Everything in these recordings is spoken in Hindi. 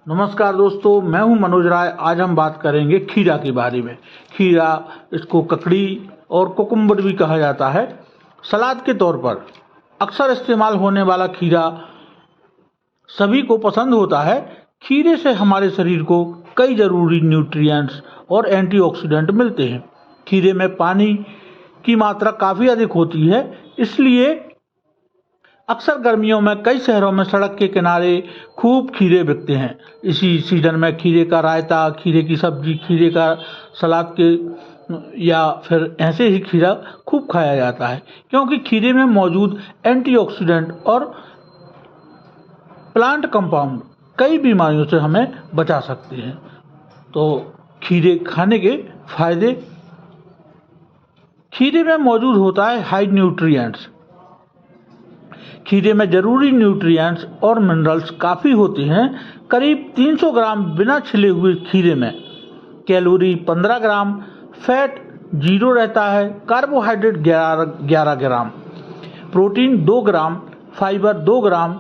नमस्कार दोस्तों, मैं हूं मनोज राय। आज हम बात करेंगे खीरा के बारे में। खीरा, इसको ककड़ी और कुकुम्बर भी कहा जाता है। सलाद के तौर पर अक्सर इस्तेमाल होने वाला खीरा सभी को पसंद होता है। खीरे से हमारे शरीर को कई ज़रूरी न्यूट्रिएंट्स और एंटीऑक्सीडेंट मिलते हैं। खीरे में पानी की मात्रा काफ़ी अधिक होती है, इसलिए अक्सर गर्मियों में कई शहरों में सड़क के किनारे खूब खीरे बिकते हैं। इसी सीजन में खीरे का रायता, खीरे की सब्जी, खीरे का सलाद के या फिर ऐसे ही खीरा खूब खाया जाता है, क्योंकि खीरे में मौजूद एंटीऑक्सीडेंट और प्लांट कंपाउंड कई बीमारियों से हमें बचा सकते हैं। तो खीरे खाने के फायदे: खीरे में मौजूद होता है हाई न्यूट्रिएंट्स। खीरे में जरूरी न्यूट्रिएंट्स और मिनरल्स काफ़ी होते हैं। करीब 300 ग्राम बिना छिले हुए खीरे में कैलोरी 15 ग्राम, फैट 0 रहता है, carbohydrate 11 gram, protein 2 gram, fibre 2 gram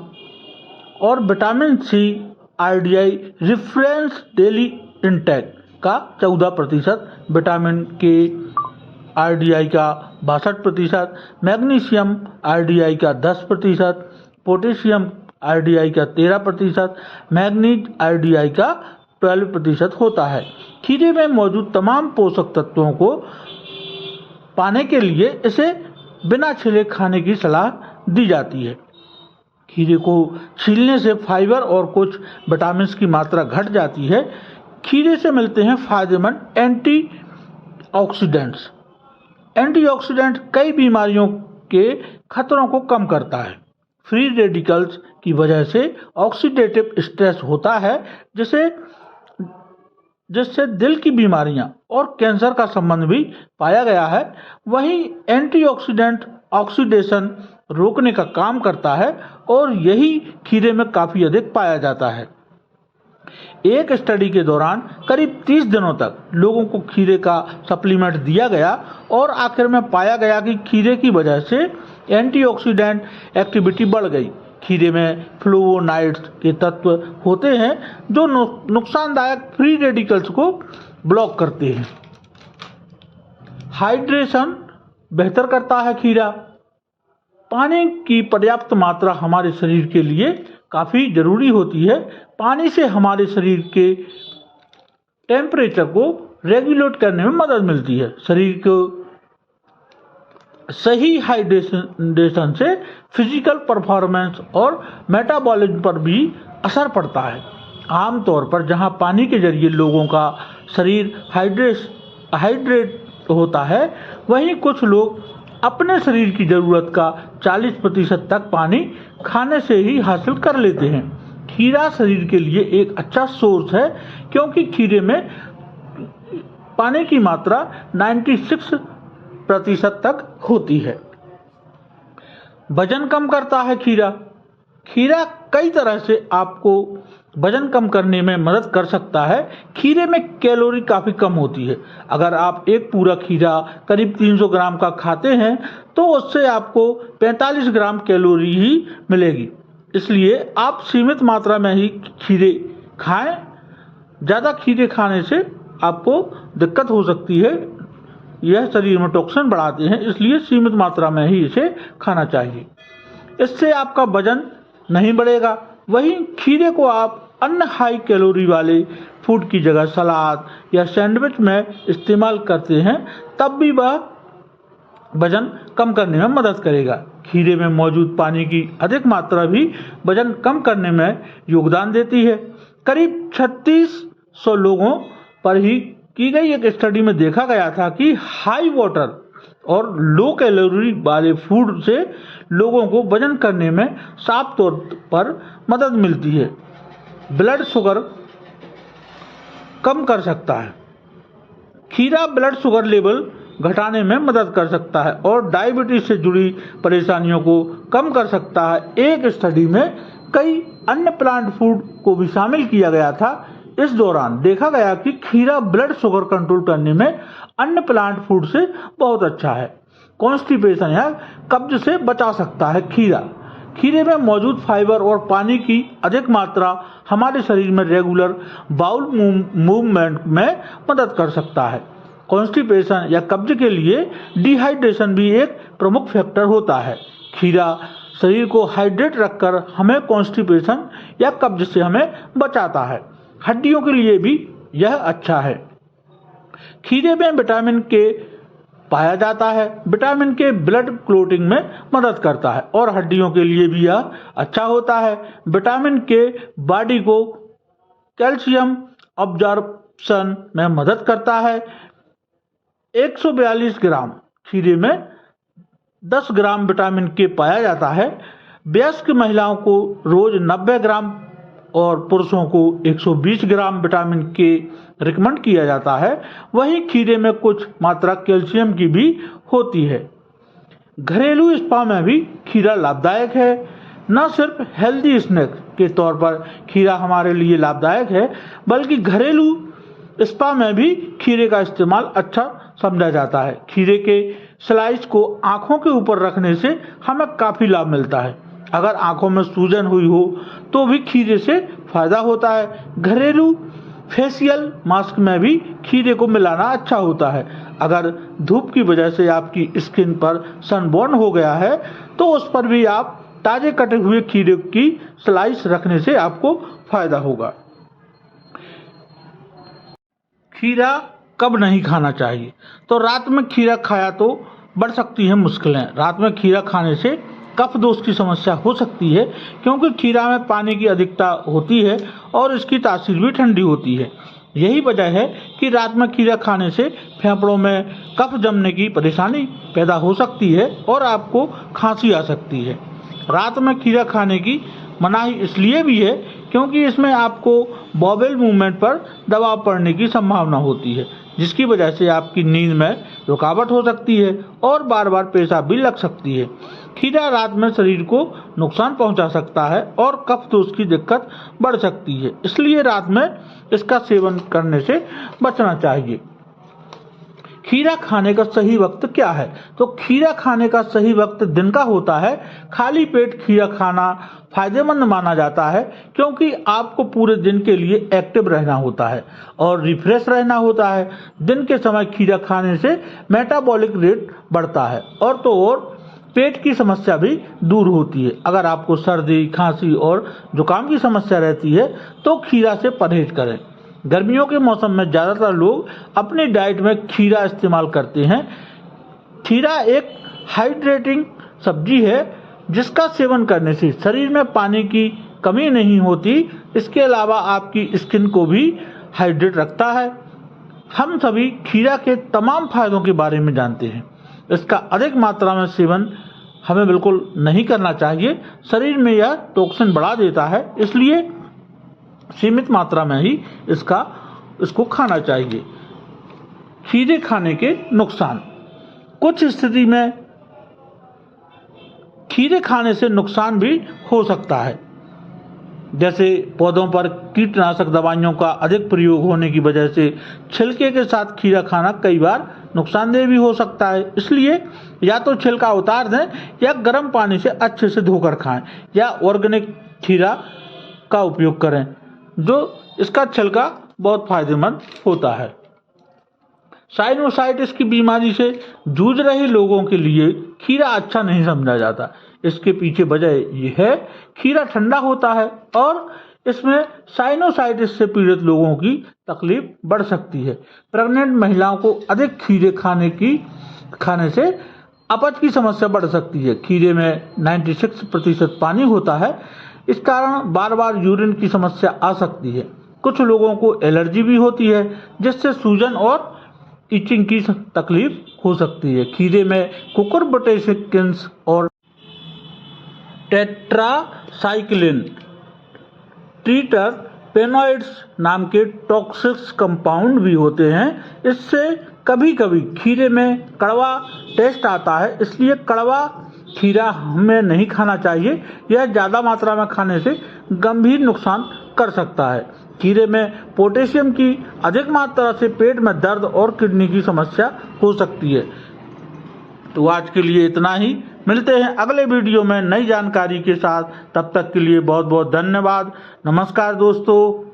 और vitamin C RDI reference daily intake का 14%, विटामिन के आरडीआई का 62%, मैग्नीशियम आरडीआई का 10%, पोटेशियम आरडीआई का 13%, मैग्नीज आरडीआई का 12% होता है। खीरे में मौजूद तमाम पोषक तत्वों को पाने के लिए इसे बिना छिले खाने की सलाह दी जाती है। खीरे को छीलने से फाइबर और कुछ विटामिन की मात्रा घट जाती है। खीरे से मिलते हैं फायदेमंद एंटीऑक्सीडेंट्स। एंटीऑक्सीडेंट कई बीमारियों के खतरों को कम करता है। फ्री रेडिकल्स की वजह से ऑक्सीडेटिव स्ट्रेस होता है, जिससे दिल की बीमारियां और कैंसर का संबंध भी पाया गया है। वहीं एंटीऑक्सीडेंट ऑक्सीडेशन रोकने का काम करता है और यही खीरे में काफ़ी अधिक पाया जाता है। एक स्टडी के दौरान करीब 30 दिनों तक लोगों को खीरे का सप्लीमेंट दिया गया और आखिर में पाया गया कि खीरे की वजह से एंटीऑक्सीडेंट एक्टिविटी बढ़ गई। खीरे में फ्लोवोनाइड्स के तत्व होते हैं जो नुकसानदायक फ्री रेडिकल्स को ब्लॉक करते हैं। हाइड्रेशन बेहतर करता है खीरा। पानी की पर्याप्त मात्रा हमारे शरीर के लिए काफ़ी ज़रूरी होती है। पानी से हमारे शरीर के टेम्परेचर को रेगुलेट करने में मदद मिलती है। शरीर को सही हाइड्रेशन से फिजिकल परफॉर्मेंस और मेटाबॉलिज्म पर भी असर पड़ता है। आमतौर पर जहां पानी के जरिए लोगों का शरीर हाइड्रेट होता है, वहीं कुछ लोग अपने शरीर की ज़रूरत का 40% तक पानी खाने से ही हासिल कर लेते हैं। खीरा शरीर के लिए एक अच्छा सोर्स है, क्योंकि खीरे में पानी की मात्रा 96% तक होती है। वजन कम करता है खीरा। खीरा कई तरह से आपको वजन कम करने में मदद कर सकता है। खीरे में कैलोरी काफ़ी कम होती है। अगर आप एक पूरा खीरा करीब 300 ग्राम का खाते हैं तो उससे आपको 45 ग्राम कैलोरी ही मिलेगी। इसलिए आप सीमित मात्रा में ही खीरे खाएं। ज़्यादा खीरे खाने से आपको दिक्कत हो सकती है। यह शरीर में टॉक्सिन बढ़ाते हैं, इसलिए सीमित मात्रा में ही इसे खाना चाहिए। इससे आपका वजन नहीं बढ़ेगा। वहीं खीरे को आप अन्य हाई कैलोरी वाले फूड की जगह सलाद या सैंडविच में इस्तेमाल करते हैं, तब भी वह वजन कम करने में मदद करेगा। खीरे में मौजूद पानी की अधिक मात्रा भी वजन कम करने में योगदान देती है। करीब 3600 लोगों पर ही की गई एक स्टडी में देखा गया था कि हाई वाटर और लो कैलोरी वाले फूड से लोगों को वजन करने में साफ तौर पर मदद मिलती है। ब्लड शुगर कम कर सकता है। खीरा ब्लड शुगर लेवल घटाने में मदद कर सकता है और डायबिटीज से जुड़ी परेशानियों को कम कर सकता है। एक स्टडी में कई अन्य प्लांट फूड को भी शामिल किया गया था। इस दौरान देखा गया कि खीरा ब्लड शुगर कंट्रोल करने में अन्य प्लांट फूड से बहुत अच्छा है। कॉन्स्टिपेशन या कब्ज से बचा सकता है। खीरे में मौजूद फाइबर और पानी की अधिक मात्रा हमारे शरीर में रेगुलर बाउल मूवमेंट में मदद कर सकता है। कॉन्स्टिपेशन या कब्ज के लिए डिहाइड्रेशन भी एक प्रमुख फैक्टर होता है। खीरा शरीर को हाइड्रेट रखकर हमें कॉन्स्टिपेशन या कब्ज से हमें बचाता है। हड्डियों के लिए भी यह अच्छा है। खीरे में विटामिन के पाया जाता है। विटामिन के ब्लड क्लोटिंग में मदद करता है और हड्डियों के लिए भी यह अच्छा होता है। विटामिन के बॉडी को कैल्शियम अब्जॉर्प्शन में मदद करता है। 142 ग्राम खीरे में 10 ग्राम विटामिन के पाया जाता है। वयस्क महिलाओं को रोज 90 ग्राम और पुरुषों को 120 ग्राम विटामिन के रिकमेंड किया जाता है। वहीं खीरे में कुछ मात्रा कैल्शियम की भी होती है। घरेलू स्पा में भी खीरा लाभदायक है। न सिर्फ हेल्दी स्नैक के तौर पर खीरा हमारे लिए लाभदायक है, बल्कि घरेलू स्पा में भी खीरे का इस्तेमाल अच्छा समझा जाता है। खीरे के स्लाइस को आंखों के ऊपर रखने से हमें काफ़ी लाभ मिलता है। अगर आंखों में सूजन हुई हो तो भी खीरे से फायदा होता है। घरेलू फेशियल मास्क में भी खीरे को मिलाना अच्छा होता है। अगर धूप की वजह से आपकी स्किन पर सनबर्न हो गया है तो उस पर भी आप ताजे कटे हुए खीरे की स्लाइस रखने से आपको फायदा होगा। खीरा कब नहीं खाना चाहिए? तो रात में खीरा खाया तो बढ़ सकती है मुश्किलें। रात में खीरा खाने से कफ दोष की समस्या हो सकती है, क्योंकि खीरा में पानी की अधिकता होती है और इसकी तासीर भी ठंडी होती है। यही वजह है कि रात में खीरा खाने से फेफड़ों में कफ जमने की परेशानी पैदा हो सकती है और आपको खांसी आ सकती है। रात में खीरा खाने की मनाही इसलिए भी है क्योंकि इसमें आपको बॉवेल मूवमेंट पर दबाव पड़ने की संभावना होती है, जिसकी वजह से आपकी नींद में रुकावट हो सकती है और बार बार पेशाब भी लग सकती है। खीरा रात में शरीर को नुकसान पहुंचा सकता है और कफ दोष की दिक्कत बढ़ सकती है, इसलिए रात में इसका सेवन करने से बचना चाहिए। खीरा खाने का सही वक्त क्या है? तो खीरा खाने का सही वक्त दिन का होता है। खाली पेट खीरा खाना फायदेमंद माना जाता है, क्योंकि आपको पूरे दिन के लिए एक्टिव रहना होता है और रिफ्रेश रहना होता है। दिन के समय खीरा खाने से मेटाबॉलिक रेट बढ़ता है और तो और पेट की समस्या भी दूर होती है। अगर आपको सर्दी, खांसी और जुकाम की समस्या रहती है तो खीरा से परहेज करें। गर्मियों के मौसम में ज़्यादातर लोग अपनी डाइट में खीरा इस्तेमाल करते हैं। खीरा एक हाइड्रेटिंग सब्जी है जिसका सेवन करने से शरीर में पानी की कमी नहीं होती। इसके अलावा आपकी स्किन को भी हाइड्रेट रखता है। हम सभी खीरा के तमाम फायदों के बारे में जानते हैं। इसका अधिक मात्रा में सेवन हमें बिल्कुल नहीं करना चाहिए। शरीर में यह टॉक्सिन बढ़ा देता है, इसलिए सीमित मात्रा में ही इसको खाना चाहिए। खीरे खाने के नुकसान। कुछ स्थिति में खीरे खाने से नुकसान भी हो सकता है, जैसे पौधों पर कीटनाशक दवाइयों का अधिक प्रयोग होने की वजह से छिलके के साथ खीरा खाना कई बार नुकसानदेह भी हो सकता है। इसलिए या तो छिलका उतार दें या गर्म पानी से अच्छे से धोकर खाएं या ऑर्गेनिक खीरा का उपयोग करें, जो इसका छिलका बहुत फायदेमंद होता है। साइनोसाइटिस की बीमारी से जूझ रहे लोगों के लिए खीरा अच्छा नहीं समझा जाता। इसके पीछे वजह यह है खीरा ठंडा होता है और इसमें साइनोसाइटिस से पीड़ित लोगों की तकलीफ बढ़ सकती है। प्रेग्नेंट महिलाओं को अधिक खीरे खाने से अपच की समस्या बढ़ सकती है। खीरे में 96% पानी होता है, इस कारण बार बार यूरिन की समस्या आ सकती है। कुछ लोगों को एलर्जी भी होती है, जिससे सूजन और इचिंग की तकलीफ हो सकती है। खीरे में कुकुरबिटेसिन्स और टेट्रासाइक्लिन ट्रिटरपेनॉइड्स नाम के टॉक्सिक कंपाउंड भी होते हैं। इससे कभी कभी खीरे में कड़वा टेस्ट आता है, इसलिए कड़वा खीरा हमें नहीं खाना चाहिए। यह ज़्यादा मात्रा में खाने से गंभीर नुकसान कर सकता है। खीरे में पोटेशियम की अधिक मात्रा से पेट में दर्द और किडनी की समस्या हो सकती है। तो आज के लिए इतना ही। मिलते हैं अगले वीडियो में नई जानकारी के साथ। तब तक के लिए बहुत बहुत धन्यवाद। नमस्कार दोस्तों।